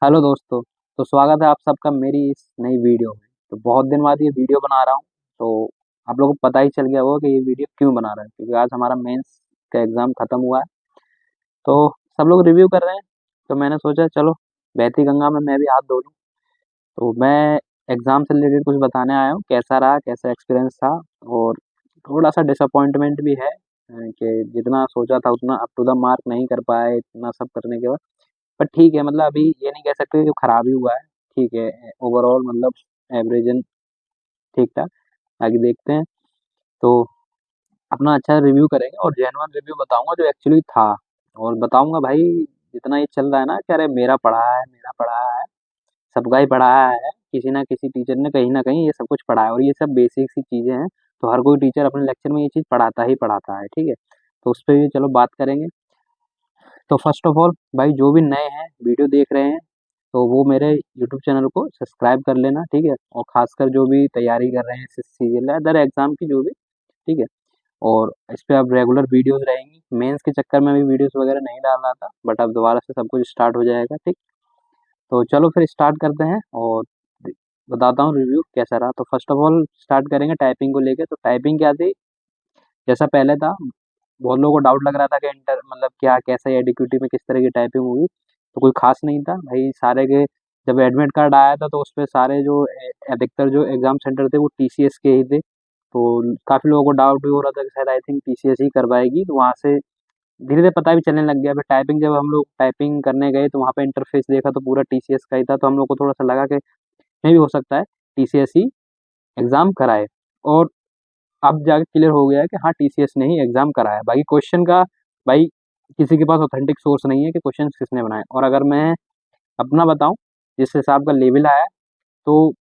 Hello दोस्तों। तो स्वागत है आप सबका मेरी इस नई वीडियो में। तो बहुत दिन बाद ये वीडियो बना रहा हूँ। तो आप लोगों को पता ही चल गया होगा कि ये वीडियो क्यों बना रहा है, क्योंकि आज हमारा मेंस का एग्ज़ाम ख़त्म हुआ है। तो सब लोग रिव्यू कर रहे हैं। तो मैंने सोचा चलो बहती गंगा में मैं भी हाथ धो लूँ। तो मैं एग्ज़ाम से रिलेटेड कुछ बताने आया हूँ, कैसा रहा, कैसा एक्सपीरियंस था। और थोड़ा सा डिसअपॉइंटमेंट भी है कि जितना सोचा था उतना अप टू द मार्क नहीं कर पाए इतना सब करने के बाद। पर ठीक है, मतलब अभी ये नहीं कह सकते कि खराब ही हुआ है। ठीक है, ओवरऑल मतलब एवरेज एंड ठीक था। आगे देखते हैं। तो अपना अच्छा रिव्यू करेंगे और जेन्युइन रिव्यू बताऊंगा जो एक्चुअली था। और बताऊंगा भाई, जितना ये चल रहा है ना कि अरे मेरा पढ़ा है, सबका ही पढ़ाया है, किसी ना किसी टीचर ने कहीं ना कहीं ये सब कुछ पढ़ाया, और ये सब बेसिक सी चीज़ें हैं। तो हर कोई टीचर अपने लेक्चर में ये चीज़ पढ़ाता ही पढ़ाता है, ठीक है। तो उस पर भी चलो बात करेंगे। तो फर्स्ट ऑफ ऑल भाई, जो भी नए हैं वीडियो देख रहे हैं, तो वो मेरे यूट्यूब चैनल को सब्सक्राइब कर लेना, ठीक है। और खासकर जो भी तैयारी कर रहे हैं एसएससी या अदर एग्जाम की जो भी, ठीक है। और इस पे अब रेगुलर वीडियोस रहेंगी। मेंस के चक्कर में भी वीडियोस वगैरह नहीं डाल रहा था, बट अब दोबारा से सब कुछ स्टार्ट हो जाएगा, ठीक। तो चलो फिर स्टार्ट करते हैं और बताता हूँ रिव्यू कैसा रहा। तो फर्स्ट ऑफ ऑल स्टार्ट करेंगे टाइपिंग को लेके। तो टाइपिंग क्या थी, जैसा पहले था, बहुत लोगों को डाउट लग रहा था कि इंटर मतलब क्या कैसा एडिक्यूटी में किस तरह की टाइपिंग होगी। तो कोई खास नहीं था भाई, सारे के जब एडमिट कार्ड आया था तो उस पे सारे जो अधिकतर जो एग्जाम सेंटर थे वो टीसीएस के ही थे। तो काफ़ी लोगों को डाउट भी हो रहा था कि शायद आई थिंक टीसीएस ही करवाएगी। तो वहाँ से धीरे धीरे पता भी चलने लग गया। फिर टाइपिंग जब हम लोग टाइपिंग करने गए तो वहाँ पे इंटरफेस देखा तो पूरा टीसीएस का ही था। तो हम लोग को थोड़ा सा लगा कि नहीं भी हो सकता है टीसीएस ही एग्ज़ाम कराए। और अब जाके क्लियर हो गया है कि हाँ, टीसीएस ने ही एग्ज़ाम कराया। बाकी क्वेश्चन का भाई किसी के पास ऑथेंटिक सोर्स नहीं है कि क्वेश्चन किसने बनाए। और अगर मैं अपना बताऊं, जिस हिसाब का लेवल आया है, तो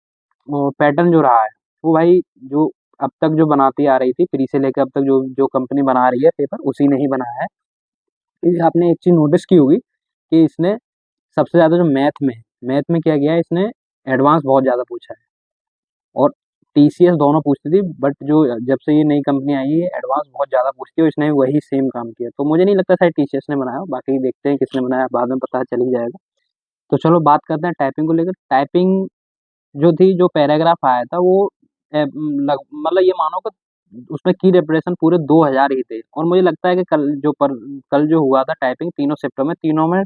वो पैटर्न जो रहा है वो भाई जो अब तक जो बनाती आ रही थी प्री से लेकर अब तक जो जो कंपनी बना रही है पेपर, उसी ने ही बनाया है। क्योंकि आपने एक चीज़ नोटिस की होगी कि इसने सबसे ज़्यादा जो मैथ में क्या किया है, इसने एडवांस बहुत ज़्यादा पूछा है। और टीसीएस दोनों पूछती थी, बट जो जब से ये नई कंपनी आई है एडवांस बहुत ज़्यादा पूछती है, और इसने वही सेम काम किया। तो मुझे नहीं लगता शायद टीसीएस ने बनाया हो, बाकी देखते हैं किसने बनाया, बाद में पता चल ही जाएगा। तो चलो बात करते हैं टाइपिंग को लेकर। टाइपिंग जो थी, जो पैराग्राफ आया था वो मतलब ये मानो कि उसमें की डिप्रेशन पूरे 2000 ही थे। और मुझे लगता है कि कल जो हुआ था टाइपिंग, तीनों शिफ्टों में, तीनों में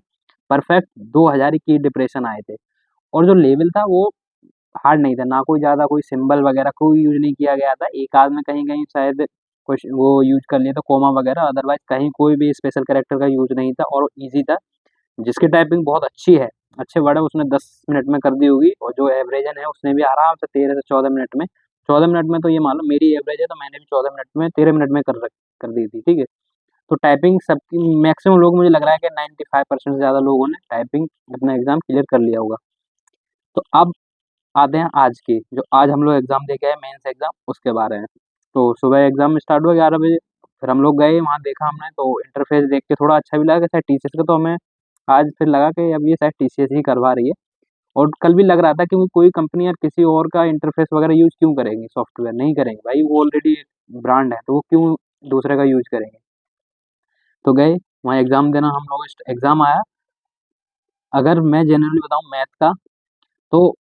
परफेक्ट 2000 ही की डिप्रेशन आए थे। और जो लेवल था वो हार्ड नहीं था, ना कोई ज़्यादा कोई सिंबल वगैरह कोई यूज नहीं किया गया था। एक आध में कहीं कहीं शायद कुछ वो यूज कर लिया था कोमा वगैरह, अदरवाइज कहीं कोई भी स्पेशल कैरेक्टर का यूज नहीं था और इजी था। जिसकी टाइपिंग बहुत अच्छी है, अच्छे वर्ड है, उसने 10 मिनट में कर दी होगी। और जो एवरेजन है उसने भी आराम से 13 से 14 मिनट में, 14 मिनट में तो ये मान लो मेरी एवरेज है, तो मैंने भी 14 मिनट में 13 मिनट में कर दी थी, ठीक है। तो टाइपिंग सबकी मैक्सिमम लोग, मुझे लग रहा है कि 95% से ज़्यादा लोगों ने टाइपिंग अपना एग्जाम क्लियर कर लिया होगा। तो अब आते हैं आज की, जो आज हम लोग एग्जाम दे के आए मेंस एग्जाम, उसके बारे में। तो सुबह एग्जाम स्टार्ट हुआ 11 बजे। फिर हम लोग गए वहाँ, देखा हमने तो इंटरफेस देख के थोड़ा अच्छा भी लगा कि शायद टीसीएस का, तो हमें आज फिर लगा कि अब ये शायद टीसीएस ही करवा रही है। और कल भी लग रहा था कि कोई कंपनी या किसी और का इंटरफेस वगैरह यूज क्यों करेंगे, सॉफ्टवेयर नहीं करेंगे भाई, वो ऑलरेडी ब्रांड है तो वो क्यों दूसरे का यूज करेंगे। तो गए वहाँ एग्जाम देना हम लोग, एग्जाम आया। अगर मैं जनरली बताऊँ मैथ का, तो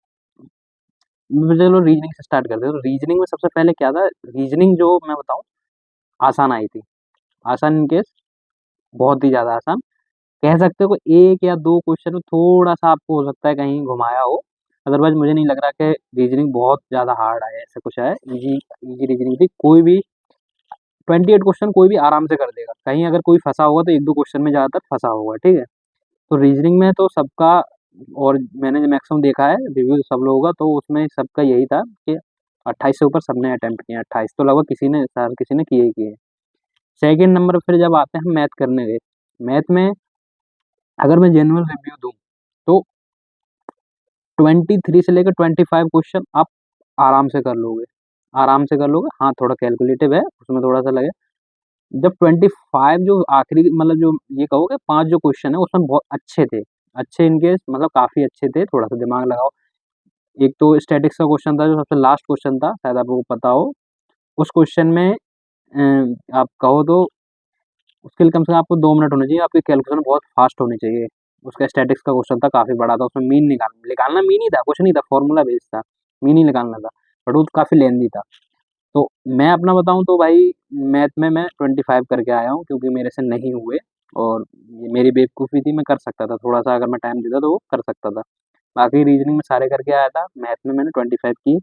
चलो रीजनिंग से स्टार्ट करते हैं। तो रीजनिंग में सबसे पहले क्या था, रीजनिंग जो मैं बताऊं आसान आई थी। आसान इन केस बहुत ही ज़्यादा आसान कह सकते हो कि एक या दो क्वेश्चन में थोड़ा सा आपको हो सकता है कहीं घुमाया हो। अदरवाइज मुझे नहीं लग रहा कि रीजनिंग बहुत ज़्यादा हार्ड आया है, ऐसा कुछ है। इजी इजी रीजनिंग थी। कोई भी 28 क्वेश्चन कोई भी आराम से कर देगा। कहीं अगर कोई फंसा होगा तो एक दो क्वेश्चन में ज़्यादातर फंसा होगा, ठीक है। तो रीजनिंग में तो सबका, और मैंने जो मैक्सिमम देखा है रिव्यू सब लोगों का, तो उसमें सबका यही था कि 28 से ऊपर सबने अटेम्प्ट किया। 28 तो लगभग किसी ने किए ही किए। सेकेंड नंबर फिर जब आते हैं मैथ करने गए। मैथ में अगर मैं जेन्युइन रिव्यू दूं तो 23 से लेकर 25 क्वेश्चन आप आराम से कर लोगे, आराम से कर लोगे। हाँ, थोड़ा कैलकुलेटिव है उसमें, थोड़ा सा लगे। जब 25 जो आखिरी मतलब जो ये कहो कि 5 जो क्वेश्चन है उसमें बहुत अच्छे थे, अच्छे इनके मतलब काफ़ी अच्छे थे, थोड़ा सा दिमाग लगाओ। एक तो स्टैटिक्स का क्वेश्चन था जो सबसे लास्ट क्वेश्चन था, शायद आपको पता हो। उस क्वेश्चन में आप कहो तो उसके लिए कम से कम आपको 2 मिनट होने चाहिए, आपकी कैलकुलेशन बहुत फास्ट होनी चाहिए। उसका स्टैटिक्स का क्वेश्चन था, काफ़ी बड़ा था, उसमें मीन निकालना मीन ही था, कुछ नहीं था, फॉर्मूला बेस्ड था, मीन ही निकालना था, बट वो काफ़ी लेंदी था। तो मैं अपना बताऊँ तो भाई मैथ में मैं 25 करके आया हूँ, क्योंकि मेरे से नहीं हुए और ये मेरी बेवकूफ़ी थी, मैं कर सकता था थोड़ा-सा, अगर मैं टाइम देता तो वो कर सकता था। बाकी रीज़निंग में सारे करके आया था, मैथ में मैंने 25 किए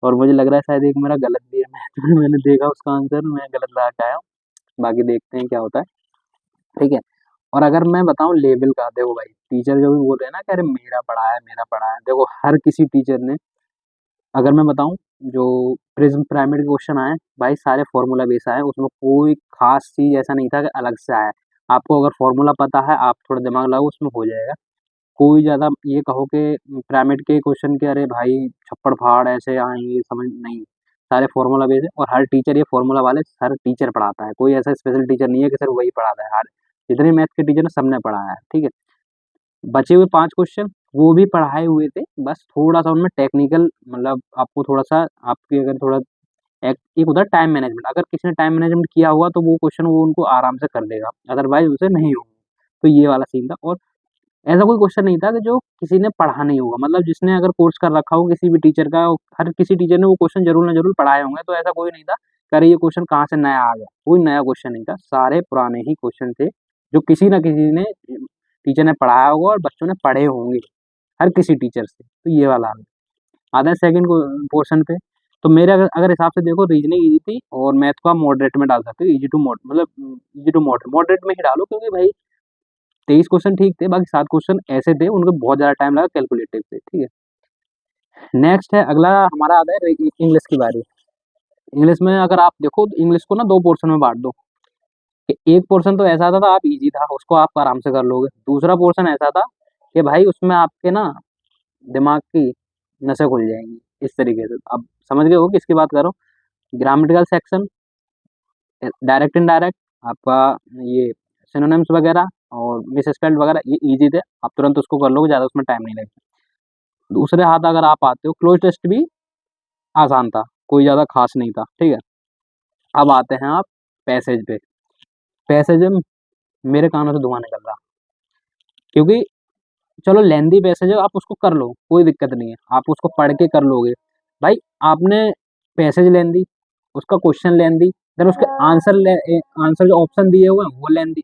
और मुझे लग रहा है शायद एक मेरा गलत भी है मैथ में, मैंने देखा उसका आंसर मैं गलत लगा के आया हूँ। बाकी देखते हैं क्या होता है, ठीक है। और अगर मैं बताऊँ लेवल का, देखो भाई टीचर जो भी बोल रहे हैं ना कि अरे मेरा पढ़ा है, देखो हर किसी टीचर ने, अगर मैं बताऊँ जो प्रिज्म पिरामिड के क्वेश्चन आए भाई सारे फॉर्मूला बेस आए, उसमें कोई खास चीज़ ऐसा नहीं था कि अलग से आया। आपको अगर फॉर्मूला पता है, आप थोड़ा दिमाग लगाओ, उसमें हो जाएगा। कोई ज़्यादा ये कहो कि पिरामिड के क्वेश्चन के अरे भाई छप्पड़ फाड़ ऐसे आएंगे, समझ नहीं, सारे फॉर्मूला बेस है और हर टीचर ये फॉर्मूला वाले हर टीचर पढ़ाता है, कोई ऐसा स्पेशल टीचर नहीं है कि सिर्फ वही पढ़ाता है, हर जितने मैथ के टीचर ने सबने पढ़ाया है, ठीक है। बचे हुए 5 क्वेश्चन वो भी पढ़ाए हुए थे, बस थोड़ा-सा उनमें टेक्निकल, मतलब आपको थोड़ा-सा, आपकी अगर थोड़ा एक होता है टाइम मैनेजमेंट, अगर किसी ने टाइम मैनेजमेंट किया हुआ तो वो क्वेश्चन वो उनको आराम से कर देगा, अदरवाइज़ उसे नहीं होंगे। तो ये वाला सीन था और ऐसा कोई क्वेश्चन नहीं था कि जो किसी ने पढ़ा नहीं होगा, मतलब जिसने अगर कोर्स कर रखा हो किसी भी टीचर का, हर किसी टीचर ने वो क्वेश्चन ज़रूर ना ज़रूर पढ़ाए होंगे, तो ऐसा कोई नहीं था कि अरे ये क्वेश्चन कहाँ से नया आ गया, कोई नया क्वेश्चन नहीं था, सारे पुराने ही क्वेश्चन थे, जो किसी न किसी ने टीचर ने पढ़ाया होगा और बच्चों ने पढ़े होंगे, हर किसी टीचर से। तो ये वाला हाल है। आते हैं सेकंड पोर्शन पे, तो मेरे अगर अगर हिसाब से देखो रीजनिंग ईज़ी थी और मैथ को आप मॉडरेट में डाल सकते हो, ईज़ी टू मॉड मतलब ईज़ी टू मॉडरेट, मॉडरेट में ही डालो, क्योंकि भाई 23 क्वेश्चन ठीक थे, बाकी 7 क्वेश्चन ऐसे थे उनको बहुत ज़्यादा टाइम लगा कैलकुलेटिव से, ठीक है। नेक्स्ट है अगला हमारा आता है इंग्लिश की बारी। इंग्लिश में अगर आप देखो तो इंग्लिश को ना 2 पोर्शन में बाँट दो, कि एक पोर्शन तो ऐसा था आप ईज़ी था, उसको आप आराम से कर लोगे। दूसरा पोर्शन ऐसा था कि भाई उसमें आपके ना दिमाग की नसें खुल जाएँगी, इस तरीके से। अब समझ गए हो किसकी बात कर रहा हूँ? ग्रामेटिकल सेक्शन, डायरेक्ट इनडायरेक्ट, आपका ये सिनोनिम्स वगैरह और मिसस्पेल्ड वगैरह, ये ईज़ी थे, आप तुरंत उसको कर लोगे, ज़्यादा उसमें टाइम नहीं लगेगा। दूसरे हाथ अगर आप आते हो, क्लोज़ टेस्ट भी आसान था, कोई ज़्यादा ख़ास नहीं था, ठीक है। अब आते हैं आप पैसेज पे। पैसेज में मेरे कानों से धुआँ निकल रहा, क्योंकि चलो लेंथी पैसेज है, आप उसको कर लो, कोई दिक्कत नहीं है, आप उसको पढ़ के कर लोगे। भाई आपने पैसेज लेंथी, उसका क्वेश्चन लेंथी, देन उसके आंसर जो ऑप्शन दिए हुए हैं वो लेंथी,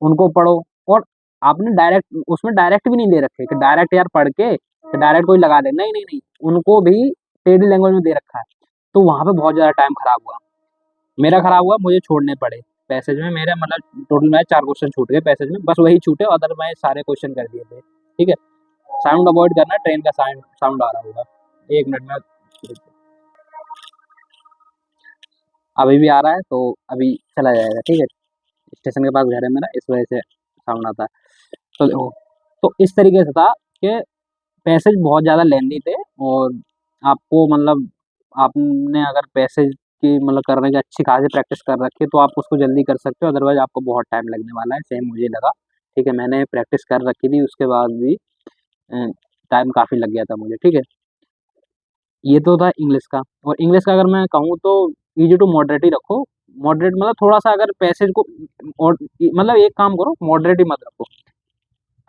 उनको पढ़ो। और आपने डायरेक्ट उसमें डायरेक्ट भी नहीं दे रखे कि डायरेक्ट यार पढ़ के डायरेक्ट कोई लगा दे, नहीं नहीं नहीं, उनको भी टेढ़ी लैंग्वेज में दे रखा है। तो वहाँ पे बहुत ज़्यादा टाइम खराब हुआ, मेरा खराब हुआ, मुझे छोड़ने पड़े पैसेज में, मेरे मतलब टोटल में 4 क्वेश्चन छूट गए पैसेज में, बस वही छूटे, अदर मैं सारे क्वेश्चन कर दिए थे, ठीक है। साउंड अवॉइड करना, ट्रेन का साउंड साउंड आ रहा होगा, 1 मिनट में, अभी भी आ रहा है तो अभी चला जाएगा, ठीक है। स्टेशन के पास घर है मेरा, इस वजह से साउंड आता है। तो देखो, तो इस तरीके से था कि पैसेज बहुत ज़्यादा लेंदी थे और आपको मतलब आपने अगर पैसेज की मतलब करने की अच्छी खासी प्रैक्टिस कर रखी है तो आप उसको जल्दी कर सकते हो, अदरवाइज आपको बहुत टाइम लगने वाला है, सेम मुझे लगा, ठीक है। मैंने प्रैक्टिस कर रखी थी, उसके बाद भी टाइम काफ़ी लग गया था मुझे, ठीक है। ये तो था इंग्लिश का। और इंग्लिश का अगर मैं कहूँ तो ईजी टू मॉडरेट ही रखो, मॉडरेट मतलब थोड़ा सा अगर पैसेज को और मतलब एक काम करो, मॉडरेट ही मत रखो,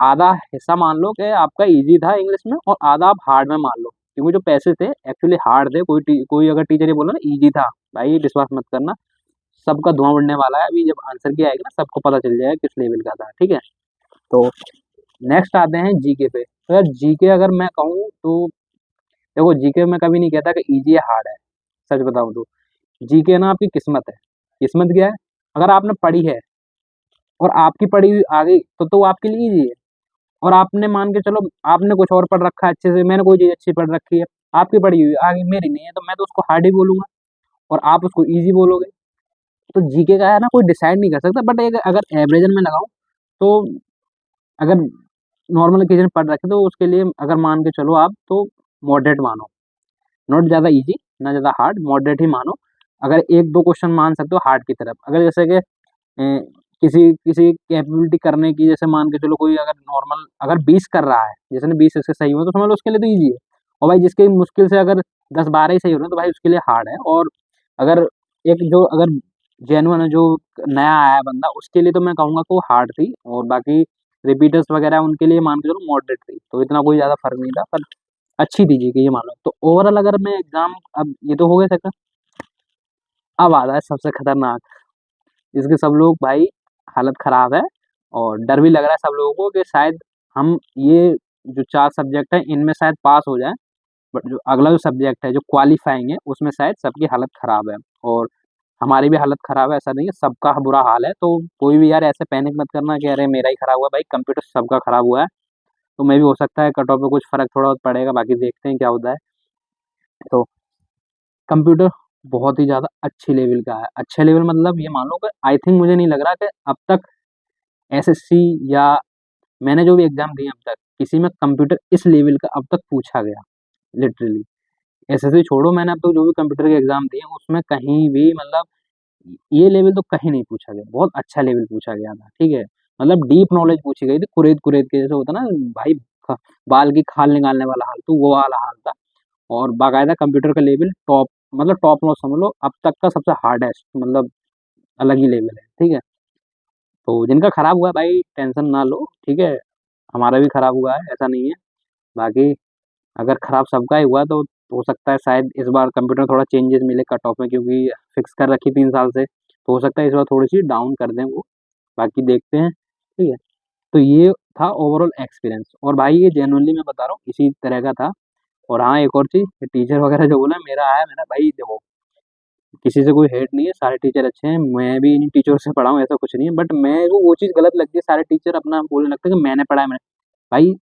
आधा हिस्सा मान लो कि आपका ईजी था इंग्लिश में और आधा आप हार्ड में मान लो, क्योंकि जो पैसे थे एक्चुअली हार्ड थे, कोई अगर टीचर ये बोला ना ईजी था, भाई विश्वास मत करना, सबका धुआं उड़ने वाला है, अभी जब आंसर की आएगी ना सबको पता चल जाएगा किस लेवल का था, ठीक है। तो नेक्स्ट आते हैं जीके पे, तो यार जीके अगर मैं कहूँ तो देखो जीके में कभी नहीं कहता कि ईजी है हार्ड है, सच बताऊँ तो जीके ना आपकी किस्मत है। किस्मत क्या है, अगर आपने पढ़ी है और आपकी पढ़ी हुई आ गई तो वो आपके लिए ईजी है। और आपने मान के चलो आपने कुछ और पढ़ रखा है अच्छे से, मैंने कोई चीज़ अच्छी पढ़ रखी है, आपकी पढ़ी हुई आ गई, मेरी नहीं है, तो मैं तो उसको हार्ड ही बोलूँगा और आप उसको ईज़ी बोलोगे। तो जीके का है ना कोई डिसाइड नहीं कर सकता, बट एक अगर एवरेजन में लगाऊँ तो अगर नॉर्मल किसी ने पढ़ रखे तो उसके लिए अगर मान के चलो आप तो मॉडरेट मानो, नॉट ज़्यादा ईजी ना ज़्यादा हार्ड, मॉडरेट ही मानो। अगर 1-2 क्वेश्चन मान सकते हो हार्ड की तरफ, अगर जैसे कि किसी किसी कैपेबिलिटी करने की, जैसे मान के चलो कोई अगर नॉर्मल अगर 20 कर रहा है, जैसे ना 20 इसके सही हुए तो समझ लो उसके लिए तो ईज़ी है। और भाई जिसके मुश्किल से अगर 10-12 ही सही हो रहे हैं तो भाई उसके लिए हार्ड है। और अगर एक जो अगर जेन्युइन है, जो नया आया है बंदा, उसके लिए तो मैं कहूँगा कि वो हार्ड थी। और बाकी रिपीटर्स वगैरह उनके लिए मान के चलो मॉडरेट थी, तो इतना कोई ज़्यादा फर्क नहीं था, पर अच्छी थी जी कि ये मान लो। तो ओवरऑल अगर मैं एग्जाम, अब ये तो हो गया सकता, अब आता है सबसे खतरनाक, जिसके सब लोग भाई हालत खराब है, और डर भी लग रहा है सब लोगों को कि शायद हम ये जो 4 सब्जेक्ट हैं इनमें शायद पास हो जाएँ, बट जो अगला जो सब्जेक्ट है जो क्वालिफाइंग है उसमें शायद सबकी हालत खराब है, और हमारी भी हालत खराब है, ऐसा नहीं है, सबका बुरा हाल है। तो कोई भी यार ऐसे पैनिक मत करना कि अरे मेरा ही खराब हुआ है, भाई कंप्यूटर सबका खराब हुआ है। तो मैं भी हो सकता है कट ऑफ में कुछ फ़र्क थोड़ा बहुत पड़ेगा, बाकी देखते हैं क्या होता है। तो कंप्यूटर बहुत ही ज़्यादा अच्छे लेवल का है। अच्छे लेवल मतलब ये मान लो कि आई थिंक, मुझे नहीं लग रहा कि अब तक एसएससी या मैंने जो भी एग्ज़ाम दिए अब तक, किसी में कंप्यूटर इस लेवल का अब तक पूछा गया, लिटरली। एसएससी छोड़ो, मैंने अब तक जो भी कंप्यूटर के एग्ज़ाम दिए हैं उसमें कहीं भी मतलब ये लेवल तो कहीं नहीं पूछा गया, बहुत अच्छा लेवल पूछा गया था, ठीक है? मतलब डीप नॉलेज पूछी गई थी, कुरेद-कुरेद के, जैसे होता है ना भाई, ख बाल की खाल निकालने वाला हाल, तो वो वाला हाल था। और बाकायदा कंप्यूटर का लेवल टॉप, मतलब टॉप नॉच समझ लो, अब तक का सबसे हार्डेस्ट, मतलब अलग ही लेवल है, ठीक है? तो जिनका खराब हुआ है भाई टेंशन ना लो, ठीक है? हमारा भी खराब हुआ है, ऐसा नहीं है। बाकी अगर खराब सबका ही हुआ है, तो हो सकता है शायद इस बार कंप्यूटर थोड़ा चेंजेस मिले कट ऑफ में, क्योंकि फिक्स कर रखी 3 साल से, तो हो सकता है इस बार थोड़ी-सी डाउन कर दें वो, बाकी देखते हैं, ठीक है? तो ये था ओवरऑल एक्सपीरियंस, और भाई ये जेनुइनली मैं बता रहा हूँ इसी तरह का था। और हाँ, एक और चीज़, टीचर वगैरह जो बोला मेरा आया, मेरा भाई देखो, किसी से कोई हेट नहीं है, सारे टीचर अच्छे हैं, मैं भी इन्हीं टीचरों से पढ़ा हूँ, ऐसा कुछ नहीं है, बट मेरे को वो चीज़ गलत लगती है, सारे टीचर अपना बोलने लगते हैं कि मैंने पढ़ा है, मैंने। भाई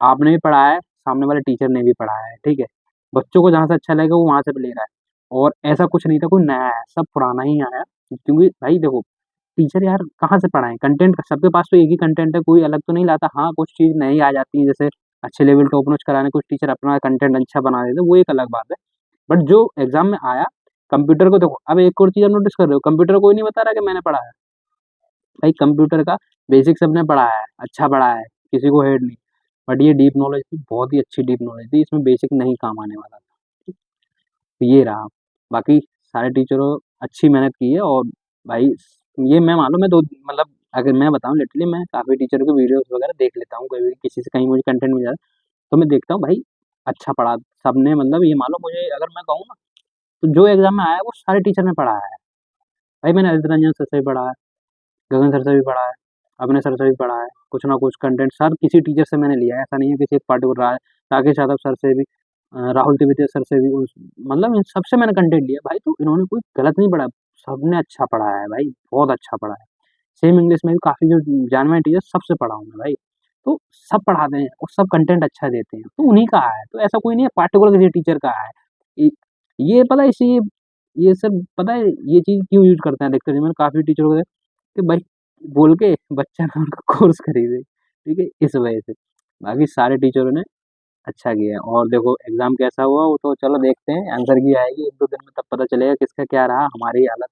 आपने भी पढ़ाया है, सामने वाले टीचर ने भी पढ़ाया है, ठीक है? बच्चों को जहाँ से अच्छा लगेगा वो वहाँ से ले रहा है, और ऐसा कुछ नहीं था कोई नया है, सब पुराना ही आया। क्योंकि भाई देखो, टीचर यार कहाँ से पढ़ाएँ? कंटेंट सबके पास तो एक ही कंटेंट है, कोई अलग तो नहीं लाता। हाँ, कुछ चीज़ नई आ जाती है, जैसे अच्छे लेवल टॉप नॉच कराने कुछ टीचर अपना कंटेंट अच्छा बना देते हैं, वो एक अलग बात है। बट जो एग्ज़ाम में आया, कंप्यूटर को देखो, अब एक और चीज़ आप नोटिस कर रहे हो, कंप्यूटर कोई नहीं बता रहा कि मैंने पढ़ा है। भाई कंप्यूटर का बेसिक सबने पढ़ा है, अच्छा पढ़ा है, किसी को हेट नहीं। बट ये डीप नॉलेज थी, बहुत ही अच्छी डीप नॉलेज थी, इसमें बेसिक नहीं काम आने वाला था। तो ये रहा। बाकी सारे टीचरों अच्छी मेहनत की है, और भाई ये मैं मालूम है, तो मतलब अगर मैं बताऊँ, लिटरली मैं काफ़ी टीचरों के वीडियोज़ वगैरह देख लेता हूँ, कभी भी किसी से कहीं मुझे कंटेंट मिल जाता है, तो मैं देखता हूँ भाई अच्छा पढ़ा सबने, मतलब ये मान लो, मुझे अगर मैं कहूँ ना, तो जो एग्ज़ाम में आया है वो सारे टीचर ने पढ़ाया है। भाई मैंने अरित रंजन सर से भी पढ़ा है, गगन सर से भी पढ़ा है, अभिनय सर से भी पढ़ा है, कुछ ना कुछ कंटेंट सर किसी टीचर से मैंने लिया है, ऐसा नहीं है किसी एक पार्टिकुलर राकेश यादव सर से भी, राहुल त्रिवेदी सर से भी, मतलब इन सबसे मैंने कंटेंट लिया भाई, तो इन्होंने कोई गलत नहीं पढ़ा, सबने अच्छा पढ़ाया है भाई, बहुत अच्छा पढ़ा है। सेम इंग्लिश में भी काफ़ी जो जाने माने टीचर सबसे पढ़ा हूँ मैं भाई, तो सब पढ़ाते हैं और सब कंटेंट अच्छा देते हैं, तो उन्हीं का आया है, तो ऐसा कोई नहीं है पार्टिकुलर किसी टीचर का आया है। ये ये पता है, इसी ये सब पता है, ये चीज़ क्यों यूज़ करते हैं, देखते हैं मैंने काफ़ी टीचरों को कि भाई बोल के बच्चा ना उनका कोर्स खरीदे, ठीक है? इस वजह से। बाकी सारे टीचरों ने अच्छा किया है, और देखो एग्ज़ाम कैसा हुआ वो तो चलो देखते हैं, आंसर की आएगी 1-2 दिन में, तब पता चलेगा किसका क्या रहा, हमारी हालत,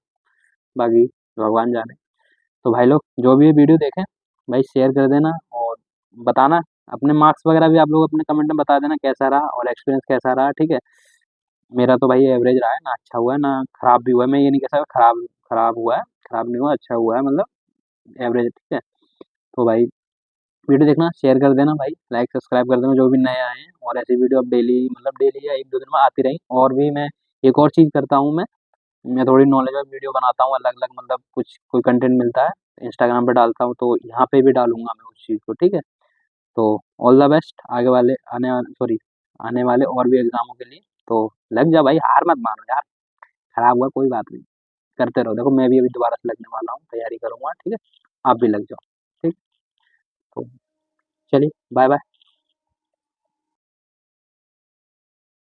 बाकी भगवान जाने। तो भाई लोग जो भी ये वीडियो देखें, भाई शेयर कर देना, और बताना अपने मार्क्स वगैरह भी आप लोग अपने कमेंट में बता देना कैसा रहा और एक्सपीरियंस कैसा रहा, ठीक है? मेरा तो भाई एवरेज रहा है, ना अच्छा हुआ है ना खराब भी हुआ है, मैं ये नहीं कह सकता खराब खराब हुआ है, खराब नहीं हुआ, अच्छा हुआ है, मतलब एवरेज, ठीक है? तो भाई वीडियो देखना, शेयर कर देना भाई, लाइक सब्सक्राइब कर देना जो भी नए आए हैं, और ऐसी वीडियो अब डेली, मतलब डेली या 1-2 दिन में आती रही। और भी मैं एक और चीज़ करता हूँ, मैं थोड़ी नॉलेजेबल वीडियो बनाता हूँ अलग-अलग, मतलब कुछ कोई कंटेंट मिलता है, इंस्टाग्राम पे डालता हूँ, तो यहाँ पे भी डालूँगा मैं उस चीज़ को, ठीक है? तो ऑल द बेस्ट आने वाले और भी एग्ज़ामों के लिए। तो लग जा भाई, हार मत मानो यार, खराब हुआ कोई बात नहीं, करते रहो। देखो मैं भी अभी दोबारा से लगने वाला हूँ, तैयारी करूँगा, ठीक है? आप भी लग जाओ, ठीक? तो चलिए, बाय-बाय।